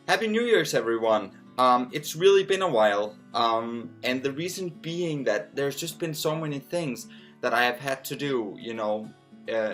Happy New Year's, everyone! It's really been a while, and the reason being that there's just been so many things that I have had to do,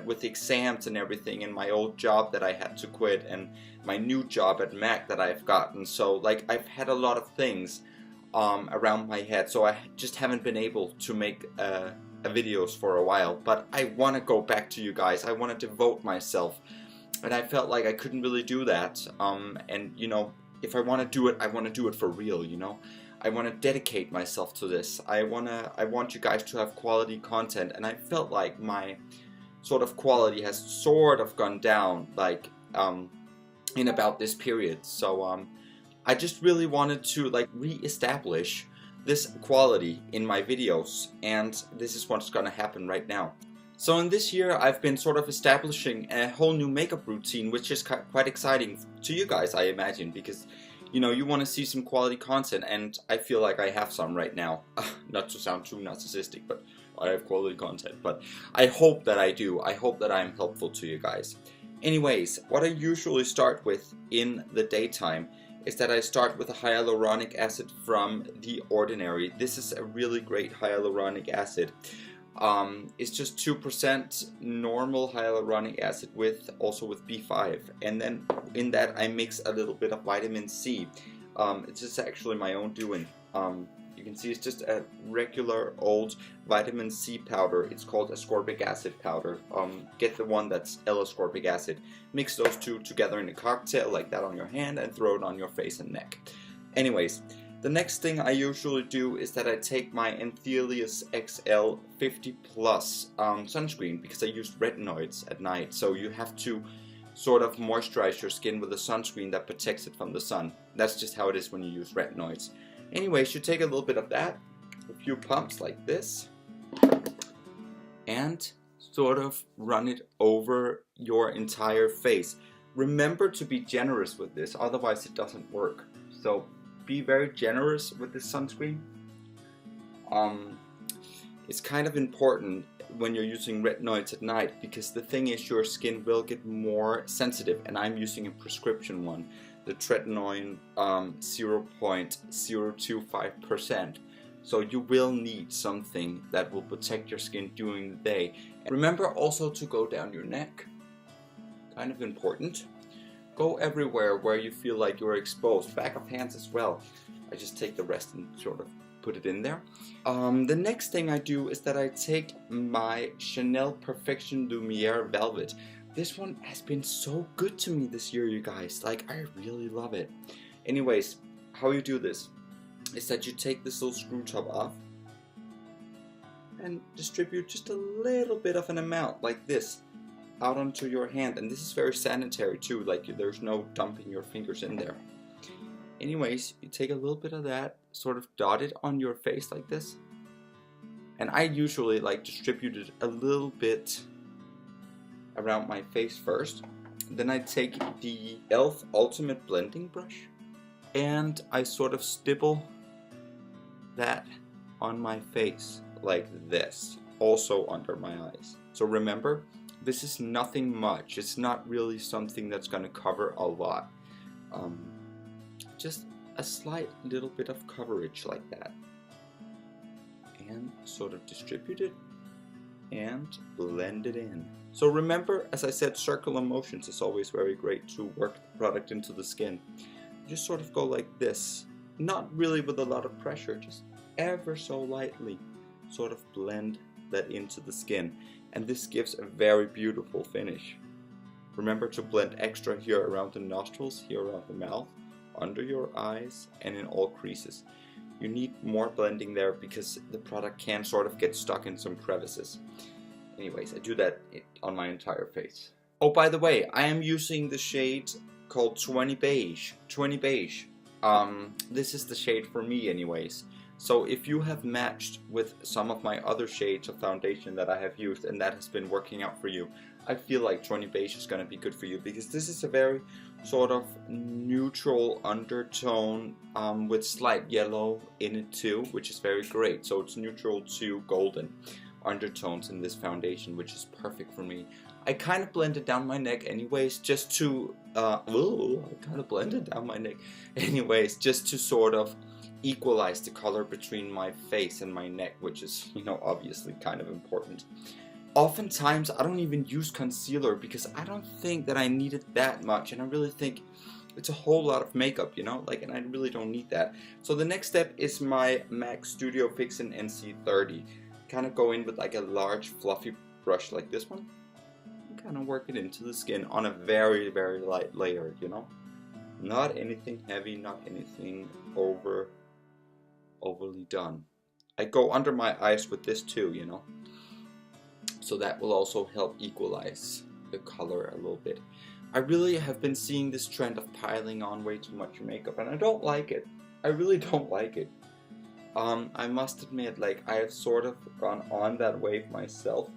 with the exams and everything, and my old job that I had to quit, and my new job at Mac that I've gotten. So, like, I've had a lot of things around my head, so I just haven't been able to make videos for a while. But I want to go back to you guys. I want to devote myself. And I felt like I couldn't really do that, and if I want to do it, I want to do it for real, I want to dedicate myself to this. I want you guys to have quality content, and I felt like my sort of quality has sort of gone down, like, in about this period. So, I just really wanted to, like, re-establish this quality in my videos, and this is what's gonna happen right now. So in this year, I've been sort of establishing a whole new makeup routine, which is quite exciting to you guys, I imagine, because, you want to see some quality content, and I feel like I have some right now. Not to sound too narcissistic, but I have quality content, but I hope that I do. I hope that I'm helpful to you guys. Anyways, what I usually start with in the daytime is that I start with a hyaluronic acid from The Ordinary. This is a really great hyaluronic acid. It's just 2% normal hyaluronic acid also with B5, and then in that I mix a little bit of vitamin C. It's just actually my own doing. You can see it's just a regular old vitamin C powder. It's called ascorbic acid powder. Get the one that's L-ascorbic acid. Mix those two together in a cocktail like that on your hand and throw it on your face and neck. Anyways, the next thing I usually do is that I take my Anthelious XL 50+ sunscreen, because I use retinoids at night, so you have to sort of moisturize your skin with a sunscreen that protects it from the sun. That's just how it is when you use retinoids. Anyways, you take a little bit of that, a few pumps like this, and sort of run it over your entire face. Remember to be generous with this, otherwise it doesn't work. So be very generous with this sunscreen. It's kind of important when you're using retinoids at night, because the thing is your skin will get more sensitive, and I'm using a prescription one, the tretinoin 0.025%. So you will need something that will protect your skin during the day. And remember also to go down your neck, kind of important. Go everywhere where you feel like you're exposed. Back of hands as well. I just take the rest and sort of put it in there. The next thing I do is that I take my Chanel Perfection Lumiére Velvet. This one has been so good to me this year, you guys. Like, I really love it. Anyways, how you do this is that you take this little screw top off and distribute just a little bit of an amount like this out onto your hand, and this is very sanitary too, like there's no dumping your fingers in there. Anyways, you take a little bit of that, sort of dot it on your face like this, and I usually like distribute it a little bit around my face first. Then I take the e.l.f. Ultimate Blending Brush and I sort of stipple that on my face like this, also under my eyes. So remember, this is nothing much. It's not really something that's going to cover a lot. Just a slight little bit of coverage like that. And sort of distribute it and blend it in. So remember, as I said, circular motions is always very great to work the product into the skin. You just sort of go like this. Not really with a lot of pressure, just ever so lightly. Sort of blend that into the skin. And this gives a very beautiful finish. Remember to blend extra here around the nostrils, here around the mouth, under your eyes, and in all creases. You need more blending there because the product can sort of get stuck in some crevices. Anyways, I do that on my entire face. Oh, by the way, I am using the shade called 20 Beige. 20 Beige. This is the shade for me anyways. So if you have matched with some of my other shades of foundation that I have used and that has been working out for you, I feel like 20 Beige is going to be good for you, because this is a very sort of neutral undertone with slight yellow in it too, which is very great. So it's neutral to golden undertones in this foundation, which is perfect for me. I kind of blended down my neck anyways, just to, I kind of blended down my neck anyways, just to sort of equalize the color between my face and my neck, which is, you know, obviously kind of important. Oftentimes, I don't even use concealer because I don't think that I need it that much, and I really think it's a whole lot of makeup, you know, like, and I really don't need that. So the next step is my MAC Studio Fix in NC30. Kind of go in with like a large fluffy brush like this one, and kind of work it into the skin on a very, very light layer, you know. Not anything heavy, not anything overly done. I go under my eyes with this too, you know. So that will also help equalize the color a little bit. I really have been seeing this trend of piling on way too much makeup, and I don't like it. I really don't like it. I must admit, like, I have sort of gone on that wave myself,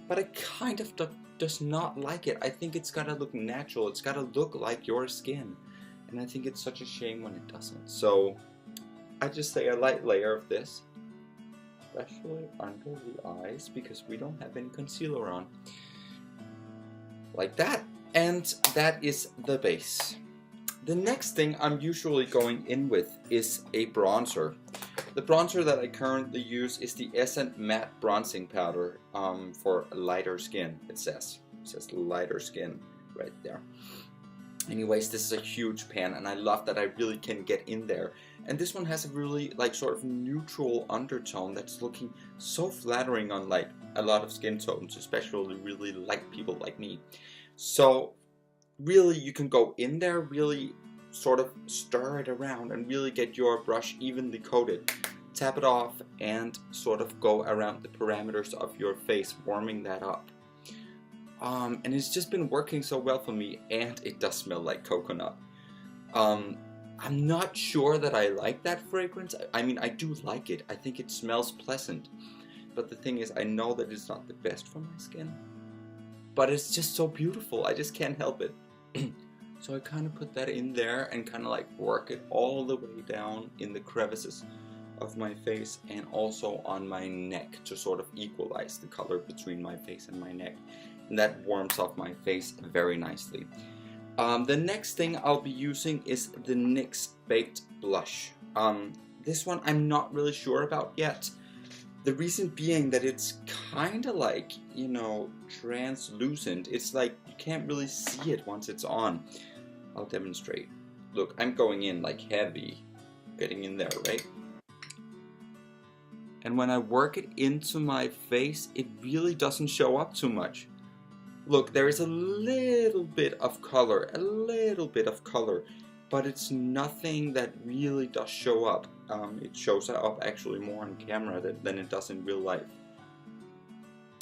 but I kind of does not like it. I think it's gotta look natural. It's gotta look like your skin, and I think it's such a shame when it doesn't. So I just say a light layer of this, especially under the eyes, because we don't have any concealer on. Like that. And that is the base. The next thing I'm usually going in with is a bronzer. The bronzer that I currently use is the Essence Matte Bronzing Powder for lighter skin. It says lighter skin right there. Anyways, this is a huge pan, and I love that I really can get in there. And this one has a really like sort of neutral undertone that's looking so flattering on like a lot of skin tones, especially really light people like me. So really you can go in there, really sort of stir it around and really get your brush evenly coated. Tap it off and sort of go around the parameters of your face, warming that up. And it's just been working so well for me, and it does smell like coconut. I'm not sure that I like that fragrance. I mean, I do like it. I think it smells pleasant. But the thing is, I know that it's not the best for my skin. But it's just so beautiful, I just can't help it. So I kind of put that in there and kind of like work it all the way down in the crevices of my face and also on my neck to sort of equalize the color between my face and my neck. And that warms up my face very nicely. The next thing I'll be using is the NYX Baked Blush. This one I'm not really sure about yet. The reason being that it's kind of like, you know, translucent. It's like you can't really see it once it's on. I'll demonstrate. Look, I'm going in like heavy, getting in there, right? And when I work it into my face, it really doesn't show up too much. Look, there is a little bit of color, but it's nothing that really does show up. It shows up actually more on camera than it does in real life.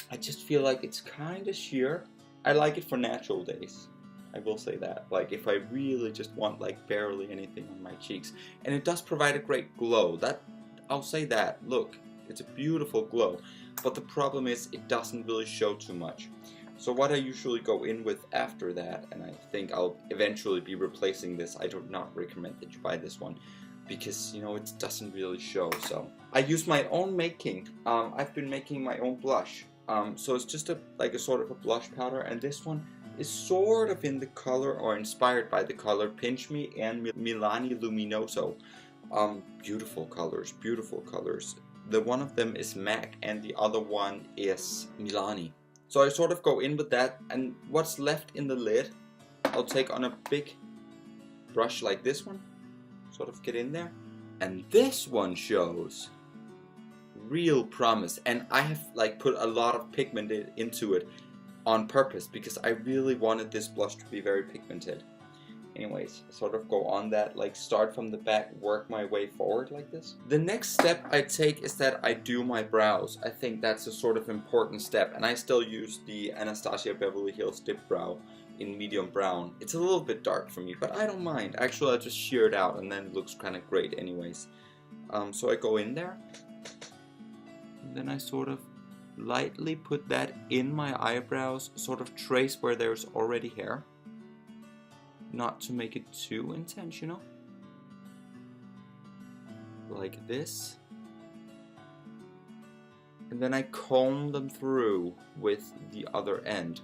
I just feel like it's kind of sheer. I like it for natural days. I will say that. Like if I really just want like barely anything on my cheeks. And it does provide a great glow. I'll say that. Look, it's a beautiful glow. But the problem is it doesn't really show too much. So what I usually go in with after that, and I think I'll eventually be replacing this. I do not recommend that you buy this one because, you know, it doesn't really show. So I use my own making. I've been making my own blush. So it's just like a sort of a blush powder, and this one is sort of in the color or inspired by the color Pinch Me and Milani Luminoso. Beautiful colors, beautiful colors. The one of them is MAC and the other one is Milani. So I sort of go in with that, and what's left in the lid, I'll take on a big brush like this one, sort of get in there, and this one shows real promise, and I have like put a lot of pigment into it on purpose because I really wanted this blush to be very pigmented. Anyways, sort of go on that, like start from the back, work my way forward like this. The next step I take is that I do my brows. I think that's a sort of important step, and I still use the Anastacia Beverly Hills Dip Brow in medium brown. It's a little bit dark for me, but I don't mind. Actually, I just shear it out and then it looks kind of great anyways. So I go in there, and then I sort of lightly put that in my eyebrows, sort of trace where there's already hair. Not to make it too intentional, like this, and then I comb them through with the other end.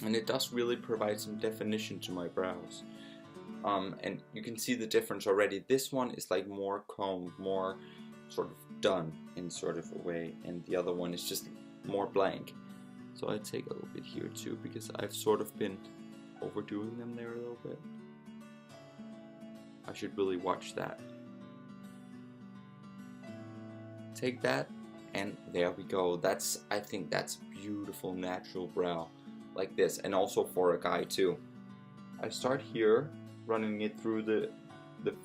and it does really provide some definition to my brows. And you can see the difference already. This one is like more combed, more sort of done in sort of a way, and the other one is just more blank. So I take a little bit here too, because I've sort of been overdoing them there a little bit. I should really watch that. Take that, and there we go. I think that's beautiful natural brow, like this, and also for a guy too. I start here, running it through the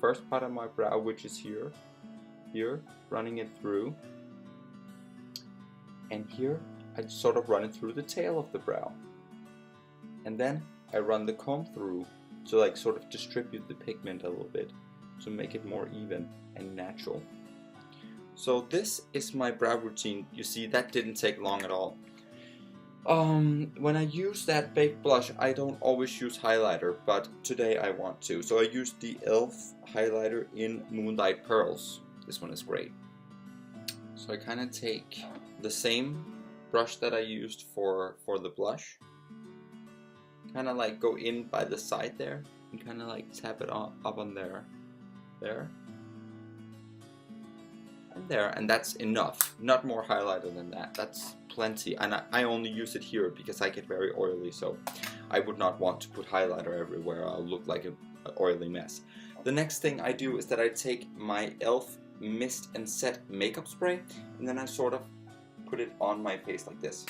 first part of my brow, which is here, running it through, and here I sort of run it through the tail of the brow, and then I run the comb through to like sort of distribute the pigment a little bit to make it more even and natural. So this is my brow routine. You see, that didn't take long at all. When I use that baked blush, I don't always use highlighter, but today I want to. So I used the e.l.f. highlighter in Moonlight Pearls. This one is great. So I kind of take the same brush that I used for the blush, kind of like go in by the side there, and kind of like tap it up on there, and there, and that's enough. Not more highlighter than that. That's plenty, and I only use it here because I get very oily, so I would not want to put highlighter everywhere. I'll look like an oily mess. The next thing I do is that I take my e.l.f. Mist and Set makeup spray, and then I sort of put it on my face like this.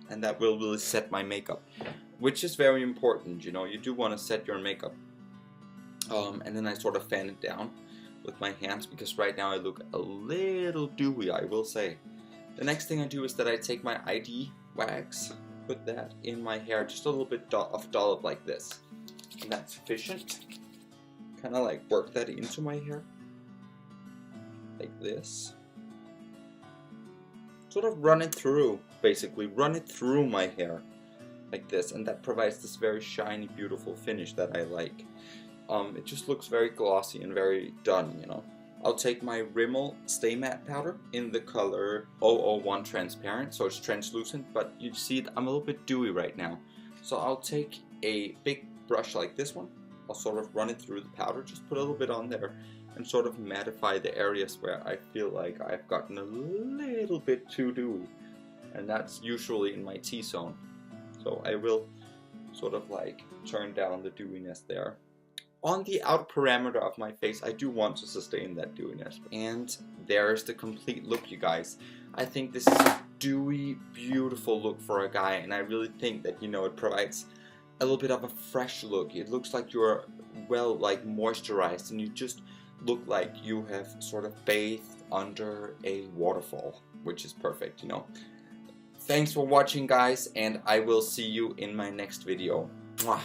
And that will really set my makeup, which is very important. You know, you do want to set your makeup. And then I sort of fan it down with my hands, because right now I look a little dewy, I will say. The next thing I do is that I take my ID wax, put that in my hair, just a little bit of dollop like this. And that's sufficient. Kind of like work that into my hair, like this. Sort of run it through, basically run it through my hair, like this, and that provides this very shiny, beautiful finish that I like. It just looks very glossy and very done, you know. I'll take my Rimmel Stay Matte powder in the color 001 Transparent, so it's translucent, but you see I'm a little bit dewy right now. So I'll take a big brush like this one, I'll sort of run it through the powder, just put a little bit on there, and sort of mattify the areas where I feel like I've gotten a little bit too dewy. And that's usually in my T-zone. So I will sort of like turn down the dewiness there. On the outer parameter of my face, I do want to sustain that dewiness. And there's the complete look, you guys. I think this is a dewy, beautiful look for a guy, and I really think that, you know, it provides a little bit of a fresh look. It looks like you're well, like, moisturized, and you just look like you have sort of bathed under a waterfall, which is perfect, you know. Thanks for watching, guys, and I will see you in my next video. Mwah.